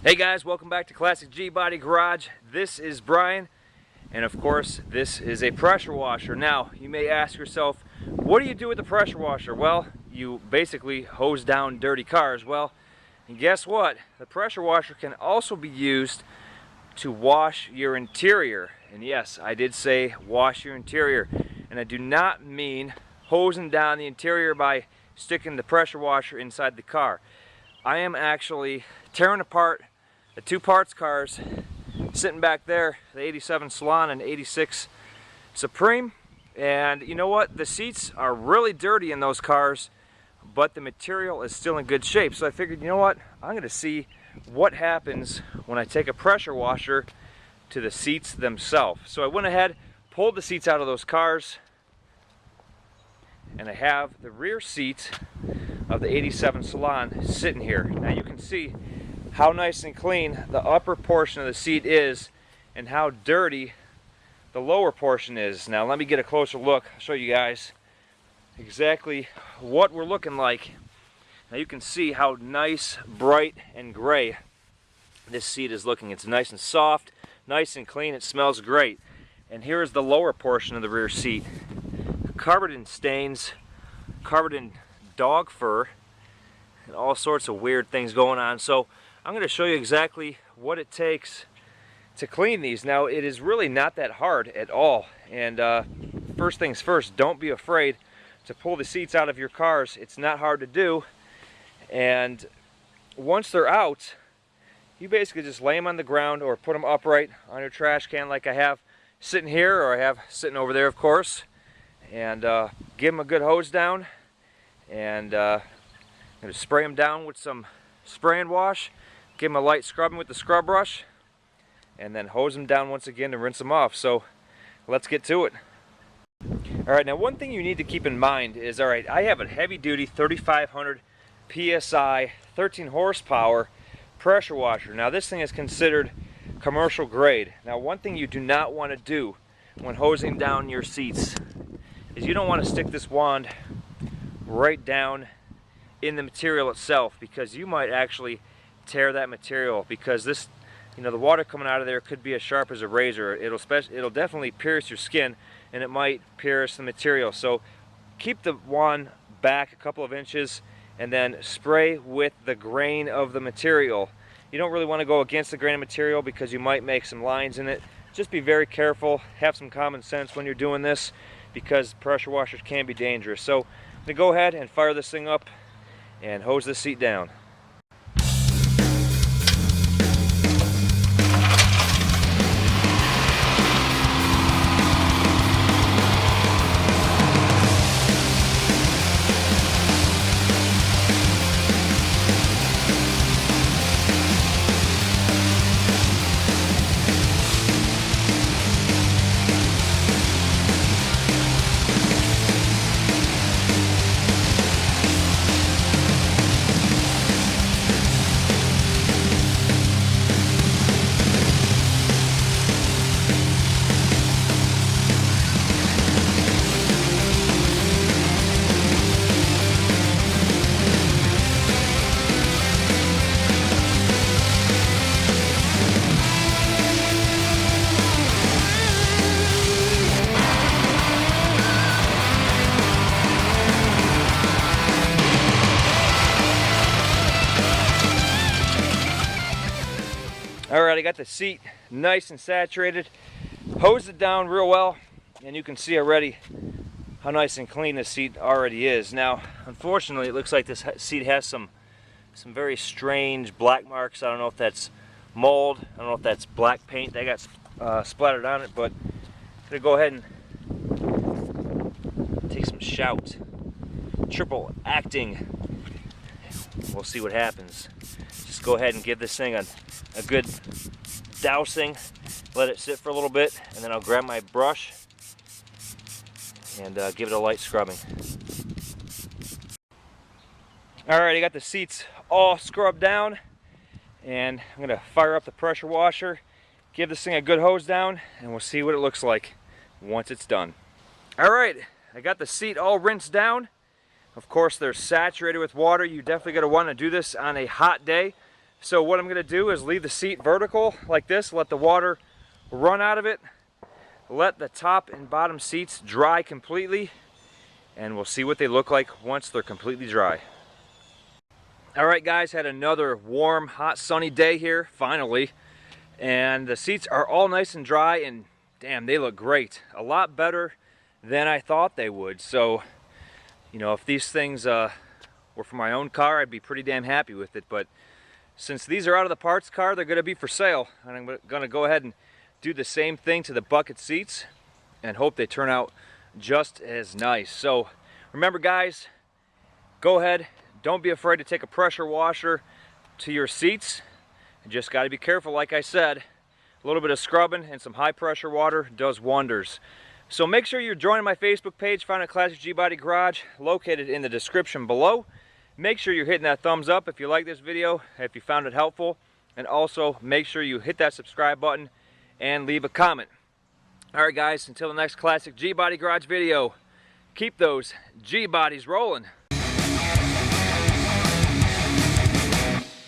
Hey guys, welcome back to Classic G-Body Garage. This is Brian, and of course this is a pressure washer. Now you may ask yourself, what do you do with the pressure washer? Well, you basically hose down dirty cars. Well, and guess what? The pressure washer can also be used to wash your interior. And yes, I did say wash your interior, and I do not mean hosing down the interior by sticking the pressure washer inside the car. I am actually tearing apart the two parts cars sitting back there, the 87 Salon and 86 Supreme. And you know what? The seats are really dirty in those cars, but the material is still in good shape. So I figured, you know what? I'm going to see what happens when I take a pressure washer to the seats themselves. So I went ahead, pulled the seats out of those cars, and I have the rear seat of the 87 Salon sitting here. Now you can see how nice and clean the upper portion of the seat is and how dirty the lower portion is. Now let me get a closer look. I'll show you guys exactly what we're looking like. Now you can see how nice, bright, and gray this seat is looking. It's nice and soft, nice and clean. It smells great. And here is the lower portion of the rear seat. Covered in stains, covered in dog fur, and all sorts of weird things going on. So I'm going to show you exactly what it takes to clean these. Now it is really not that hard at all. And first things first, don't be afraid to pull the seats out of your cars. It's not hard to do. And once they're out, you basically just lay them on the ground or put them upright on your trash can like I have sitting here, or I have sitting over there, of course. And give them a good hose down, and I'm going to spray them down with some spray and wash, give them a light scrubbing with the scrub brush, and then hose them down once again to rinse them off. So let's get to it. Alright, now one thing you need to keep in mind is, alright, I have a heavy duty 3500 PSI 13 horsepower pressure washer. Now this thing is considered commercial grade. Now one thing you do not want to do when hosing down your seats is you don't want to stick this wand right down in the material itself, because you might actually tear that material, because this, you know, the water coming out of there could be as sharp as a razor. It'll definitely pierce your skin, and it might pierce the material. So keep the wand back a couple of inches and then spray with the grain of the material. You don't really want to go against the grain of material because you might make some lines in it. Just be very careful, have some common sense when you're doing this, because pressure washers can be dangerous. So I'm going to go ahead and fire this thing up and hose this seat down. Alright, I got the seat nice and saturated, hosed it down real well, and you can see already how nice and clean this seat already is. Now, unfortunately, it looks like this seat has some very strange black marks. I don't know if that's mold, I don't know if that's black paint that got splattered on it, but I'm going to go ahead and take some Shout triple acting. We'll see what happens. Just go ahead and give this thing a good dousing, let it sit for a little bit, and then I'll grab my brush and give it a light scrubbing. Alright, I got the seats all scrubbed down, and I'm going to fire up the pressure washer, give this thing a good hose down, and we'll see what it looks like once it's done. Alright, I got the seat all rinsed down. Of course, they're saturated with water. You definitely going to want to do this on a hot day So what I'm going to do is leave the seat vertical like this, let the water run out of it, let the top and bottom seats dry completely, and we'll see what they look like once they're completely dry. Alright guys, had another warm, hot, sunny day here, finally. And the seats are all nice and dry, and damn, they look great. A lot better than I thought they would. So, you know, if these things were for my own car, I'd be pretty damn happy with it. But since these are out of the parts car, they're going to be for sale. And I'm going to go ahead and do the same thing to the bucket seats and hope they turn out just as nice. So, remember guys, go ahead. Don't be afraid to take a pressure washer to your seats. You just got to be careful, like I said. A little bit of scrubbing and some high pressure water does wonders. So make sure you're joining my Facebook page, found at Classic G-Body Garage, located in the description below. Make sure you're hitting that thumbs up if you like this video, if you found it helpful. And also make sure you hit that subscribe button and leave a comment. Alright guys, until the next Classic G-Body Garage video, keep those G-Bodies rolling.